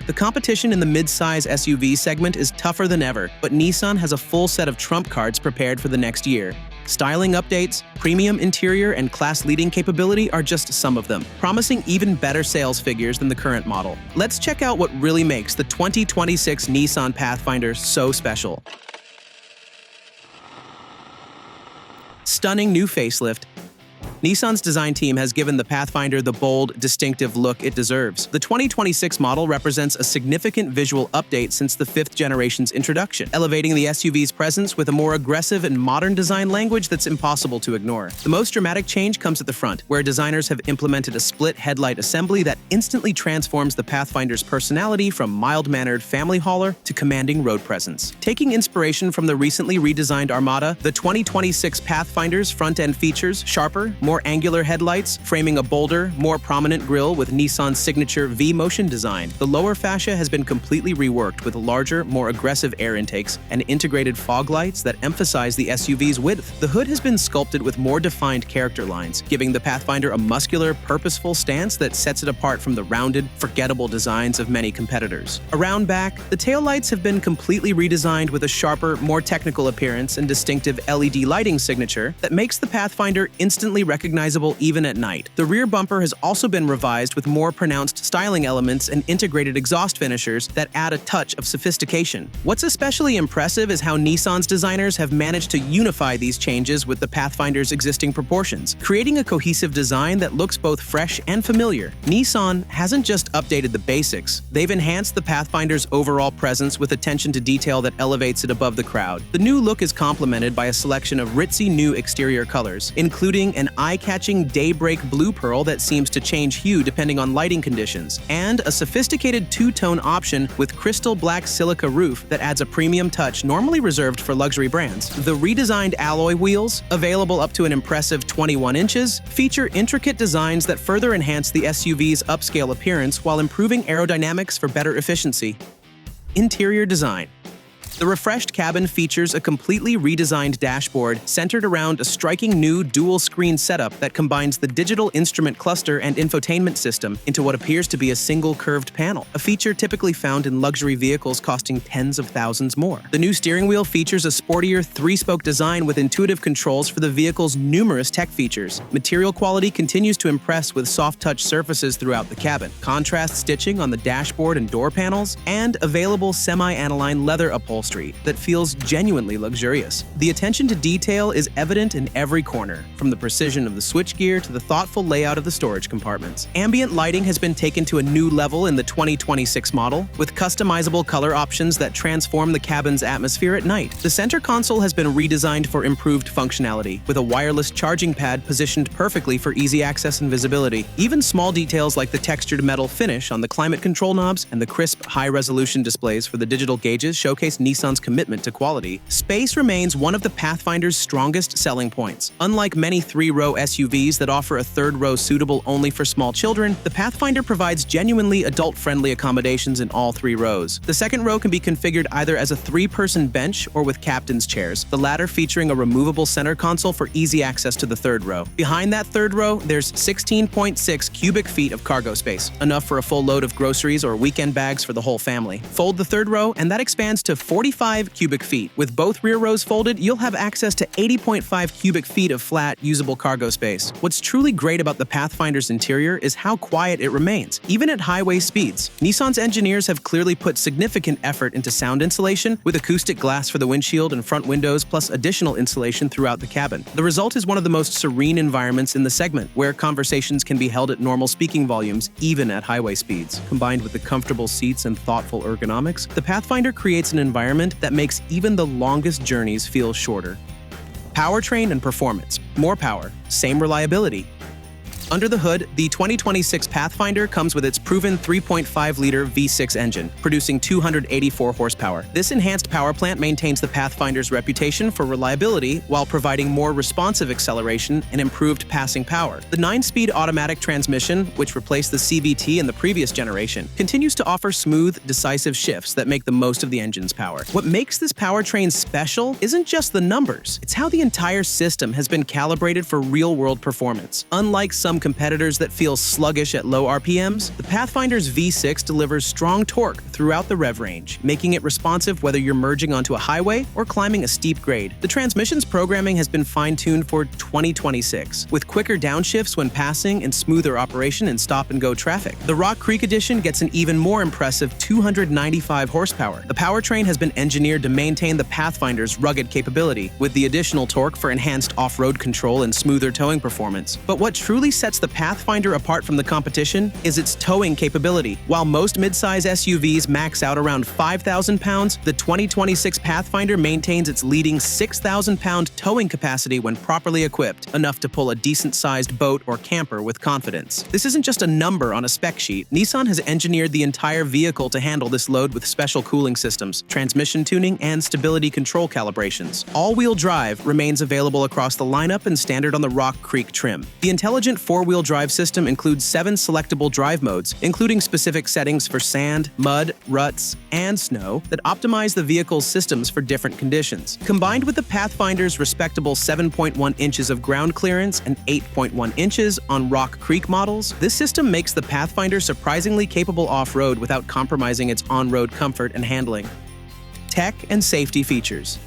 The competition in the mid-size SUV segment is tougher than ever, but Nissan has a full set of trump cards prepared for the next year. Styling updates, premium interior, and class-leading capability are just some of them, promising even better sales figures than the current model. Let's check out what really makes the 2026 Nissan Pathfinder so special. Stunning new facelift. Nissan's design team has given the Pathfinder the bold, distinctive look it deserves. The 2026 model represents a significant visual update since the 5th generation's introduction, elevating the SUV's presence with a more aggressive and modern design language that's impossible to ignore. The most dramatic change comes at the front, where designers have implemented a split headlight assembly that instantly transforms the Pathfinder's personality from mild-mannered family hauler to commanding road presence. Taking inspiration from the recently redesigned Armada, the 2026 Pathfinder's front-end features sharper, more angular headlights, framing a bolder, more prominent grille with Nissan's signature V-motion design. The lower fascia has been completely reworked with larger, more aggressive air intakes and integrated fog lights that emphasize the SUV's width. The hood has been sculpted with more defined character lines, giving the Pathfinder a muscular, purposeful stance that sets it apart from the rounded, forgettable designs of many competitors. Around back, the taillights have been completely redesigned with a sharper, more technical appearance and distinctive LED lighting signature that makes the Pathfinder instantly recognizable even at night. The rear bumper has also been revised with more pronounced styling elements and integrated exhaust finishers that add a touch of sophistication. What's especially impressive is how Nissan's designers have managed to unify these changes with the Pathfinder's existing proportions, creating a cohesive design that looks both fresh and familiar. Nissan hasn't just updated the basics, they've enhanced the Pathfinder's overall presence with attention to detail that elevates it above the crowd. The new look is complemented by a selection of ritzy new exterior colors, including an eye-catching daybreak blue pearl that seems to change hue depending on lighting conditions, and a sophisticated two-tone option with crystal black silica roof that adds a premium touch normally reserved for luxury brands. The redesigned alloy wheels, available up to an impressive 21 inches, feature intricate designs that further enhance the SUV's upscale appearance while improving aerodynamics for better efficiency. Interior design. The refreshed cabin features a completely redesigned dashboard centered around a striking new dual-screen setup that combines the digital instrument cluster and infotainment system into what appears to be a single curved panel, a feature typically found in luxury vehicles costing tens of thousands more. The new steering wheel features a sportier three-spoke design with intuitive controls for the vehicle's numerous tech features. Material quality continues to impress with soft-touch surfaces throughout the cabin, contrast stitching on the dashboard and door panels, and available semi-aniline leather upholstery that feels genuinely luxurious. The attention to detail is evident in every corner, from the precision of the switchgear to the thoughtful layout of the storage compartments. Ambient lighting has been taken to a new level in the 2026 model, with customizable color options that transform the cabin's atmosphere at night. The center console has been redesigned for improved functionality, with a wireless charging pad positioned perfectly for easy access and visibility. Even small details like the textured metal finish on the climate control knobs and the crisp, high-resolution displays for the digital gauges showcase Nissan's commitment to quality. Space remains one of the Pathfinder's strongest selling points. Unlike many three-row SUVs that offer a third row suitable only for small children, the Pathfinder provides genuinely adult-friendly accommodations in all three rows. The second row can be configured either as a three-person bench or with captain's chairs, the latter featuring a removable center console for easy access to the third row. Behind that third row, there's 16.6 cubic feet of cargo space, enough for a full load of groceries or weekend bags for the whole family. Fold the third row, and that expands to 45 cubic feet. With both rear rows folded, you'll have access to 80.5 cubic feet of flat, usable cargo space. What's truly great about the Pathfinder's interior is how quiet it remains, even at highway speeds. Nissan's engineers have clearly put significant effort into sound insulation, with acoustic glass for the windshield and front windows, plus additional insulation throughout the cabin. The result is one of the most serene environments in the segment, where conversations can be held at normal speaking volumes, even at highway speeds. Combined with the comfortable seats and thoughtful ergonomics, the Pathfinder creates an environment that makes even the longest journeys feel shorter. Powertrain and performance. More power, same reliability. Under the hood, the 2026 Pathfinder comes with its proven 3.5-liter V6 engine, producing 284 horsepower. This enhanced power plant maintains the Pathfinder's reputation for reliability while providing more responsive acceleration and improved passing power. The 9-speed automatic transmission, which replaced the CVT in the previous generation, continues to offer smooth, decisive shifts that make the most of the engine's power. What makes this powertrain special isn't just the numbers, it's how the entire system has been calibrated for real-world performance. Unlike some overcome competitors that feel sluggish at low RPMs, the Pathfinder's V6 delivers strong torque throughout the rev range, making it responsive whether you're merging onto a highway or climbing a steep grade. The transmission's programming has been fine-tuned for 2026, with quicker downshifts when passing and smoother operation in stop-and-go traffic. The Rock Creek Edition gets an even more impressive 295 horsepower. The powertrain has been engineered to maintain the Pathfinder's rugged capability, with the additional torque for enhanced off-road control and smoother towing performance. But what truly sets the Pathfinder apart from the competition is its towing capability. While most midsize SUVs max out around 5,000 pounds, the 2026 Pathfinder maintains its leading 6,000-pound towing capacity when properly equipped, enough to pull a decent-sized boat or camper with confidence. This isn't just a number on a spec sheet. Nissan has engineered the entire vehicle to handle this load with special cooling systems, transmission tuning, and stability control calibrations. All-wheel drive remains available across the lineup and standard on the Rock Creek trim. The intelligent four-wheel drive system includes 7 selectable drive modes, including specific settings for sand, mud, ruts, and snow that optimize the vehicle's systems for different conditions. Combined with the Pathfinder's respectable 7.1 inches of ground clearance and 8.1 inches on Rock Creek models, this system makes the Pathfinder surprisingly capable off-road without compromising its on-road comfort and handling. Tech and safety features.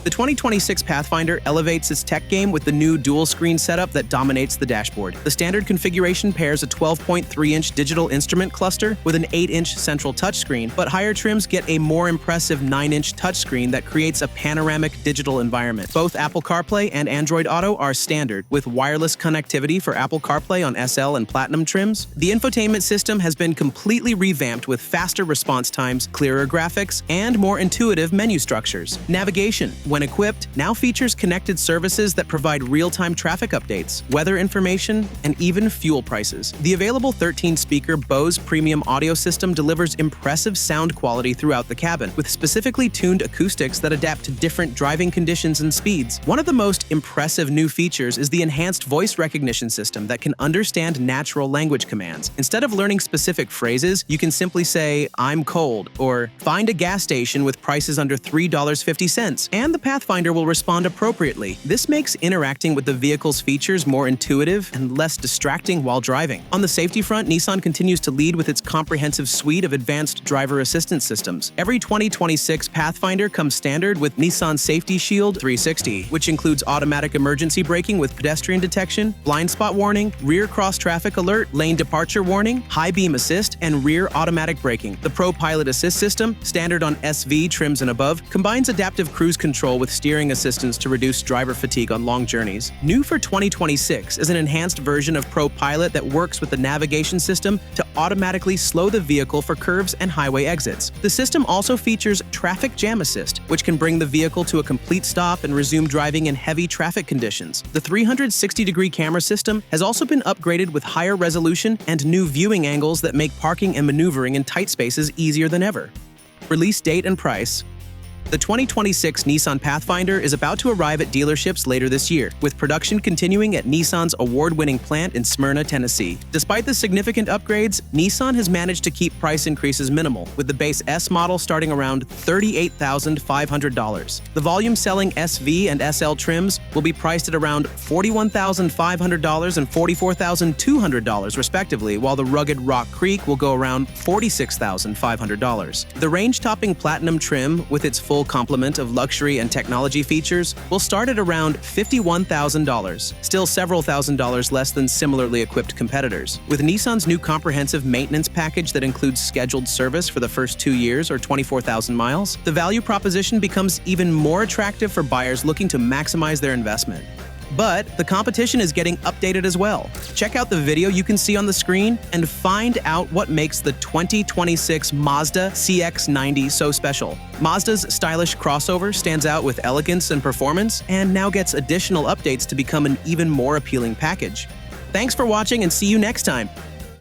The 2026 Pathfinder elevates its tech game with the new dual-screen setup that dominates the dashboard. The standard configuration pairs a 12.3-inch digital instrument cluster with an 8-inch central touchscreen, but higher trims get a more impressive 9-inch touchscreen that creates a panoramic digital environment. Both Apple CarPlay and Android Auto are standard, with wireless connectivity for Apple CarPlay on SL and Platinum trims. The infotainment system has been completely revamped with faster response times, clearer graphics, and more intuitive menu structures. Navigation, when equipped, now features connected services that provide real-time traffic updates, weather information, and even fuel prices. The available 13-speaker Bose premium audio system delivers impressive sound quality throughout the cabin, with specifically tuned acoustics that adapt to different driving conditions and speeds. One of the most impressive new features is the enhanced voice recognition system that can understand natural language commands. Instead of learning specific phrases, you can simply say, "I'm cold," or "Find a gas station with prices under $3.50, and the Pathfinder will respond appropriately. This makes interacting with the vehicle's features more intuitive and less distracting while driving. On the safety front, Nissan continues to lead with its comprehensive suite of advanced driver assistance systems. Every 2026 Pathfinder comes standard with Nissan Safety Shield 360, which includes automatic emergency braking with pedestrian detection, blind spot warning, rear cross traffic alert, lane departure warning, high beam assist, and rear automatic braking. The Pro Pilot Assist system, standard on SV trims and above, combines adaptive cruise control with steering assistance to reduce driver fatigue on long journeys. New for 2026 is an enhanced version of Pro Pilot that works with the navigation system to automatically slow the vehicle for curves and highway exits. The system also features Traffic Jam Assist, which can bring the vehicle to a complete stop and resume driving in heavy traffic conditions. The 360-degree camera system has also been upgraded with higher resolution and new viewing angles that make parking and maneuvering in tight spaces easier than ever. Release date and price. The 2026 Nissan Pathfinder is about to arrive at dealerships later this year, with production continuing at Nissan's award-winning plant in Smyrna, Tennessee. Despite the significant upgrades, Nissan has managed to keep price increases minimal, with the base S model starting around $38,500. The volume-selling SV and SL trims will be priced at around $41,500 and $44,200 respectively, while the rugged Rock Creek will go around $46,500. The range-topping Platinum trim, with its full complement of luxury and technology features, will start at around $51,000, still several $1,000s less than similarly equipped competitors. With Nissan's new comprehensive maintenance package that includes scheduled service for the first 2 years or 24,000 miles, the value proposition becomes even more attractive for buyers looking to maximize their investment. But the competition is getting updated as well. Check out the video you can see on the screen and find out what makes the 2026 Mazda CX-90 so special. Mazda's stylish crossover stands out with elegance and performance, and now gets additional updates to become an even more appealing package. Thanks for watching, and see you next time.